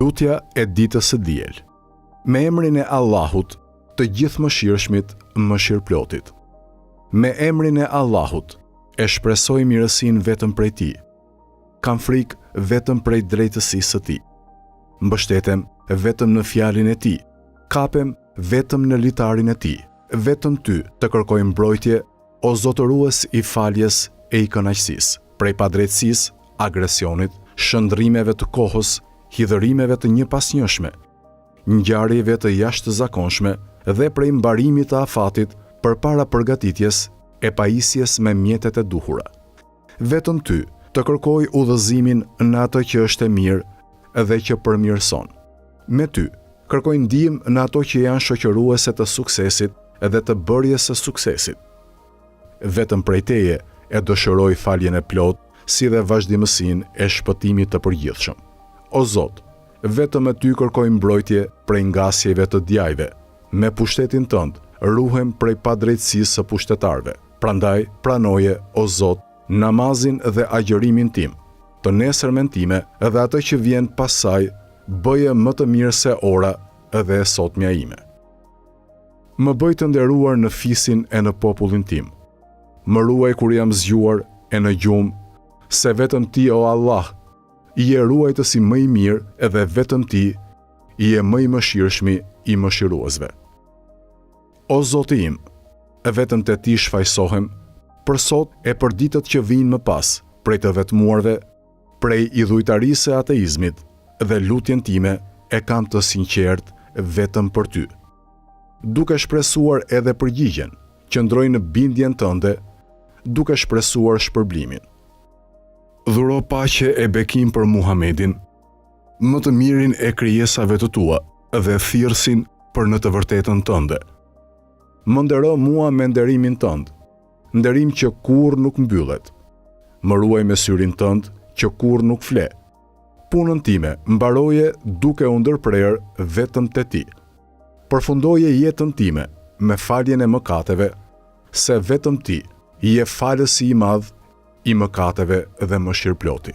Lutja e ditës së diel. Me emrin e Allahut, të gjithëmëshirshmit, mëshirëplotit. Me emrin e Allahut, e shpresoj mirësinë vetëm prej Tij. Kam frikë vetëm prej drejtësisë së Tij. Mbështetem vetëm në fjalën e Tij. Kapem vetëm në litarin e Tij. Vetëm Ty të kërkoj mbrojtje, o zotërues i faljes e i kënaqësisë, prej padrejtësisë, agresionit, shëndrimeve të kohës, hidhërimeve të njëpasnjëshme, ngjarjeve të jashtëzakonshme dhe prej mbarimit të afatit përpara përgatitjes e pajisjes me mjetet e duhura. Vetëm Ty të kërkoj udhëzimin në ato që është e mirë dhe që përmirëson. Me Ty kërkoj ndihmë në ato që janë shoqëruese të suksesit dhe të bërjes së suksesit. Vetëm prej Teje e dëshiroj faljen e plot, si dhe vazhdimësinë e shpëtimit të përgjithshëm. O Zot, vetëm me Ty kërkoj mbrojtje prej ngasjeve të djajve. Me pushtetin Tënd ruhem prej padrejtësisë së pushtetarëve. Prandaj pranoje, o Zot, namazin dhe agjërimin tim, të nesërmen time dhe atë që vjen pas saj, bëje më të mirë se ora dhe e sotmja ime. Më bëj të nderuar në fisin e në popullin tim. Më ruaj kur jam zgjuar e në gjumë, se vetëm Ti, o Allah, I e ruajtësi më i mirë edhe vetëm Ti I e më i mëshirshmi i mëshiruesve. O Zoti im, vetëm te Ti shfaqsohem, për sot e për ditët që vijnë më pas, prej të vetmuarve, prej idhujtarisë e ateizmit, dhe lutjen time e kam të sinqert vetëm për Ty. Duke shpresuar edhe përgjigjen, qëndroj në bindjen Tënde, duke shpresuar shpërblimin. Dhuro paqe e bekim për Muhamedin, më të mirin e krijesave të Tua dhe thirrsin për në të vërtetën Tënde. Më ndero mua me nderimin Tënd, nderim që kurrë nuk mbyllet. Më ruaj me syrin Tënd që kurrë nuk fle. Punën time mbaroje duke u ndërprer vetëm te Ti. Përfundoje jetën time me faljen e mëkateve, se vetëm Ti je falësi i madh i mëkateve dhe mëshirëploti.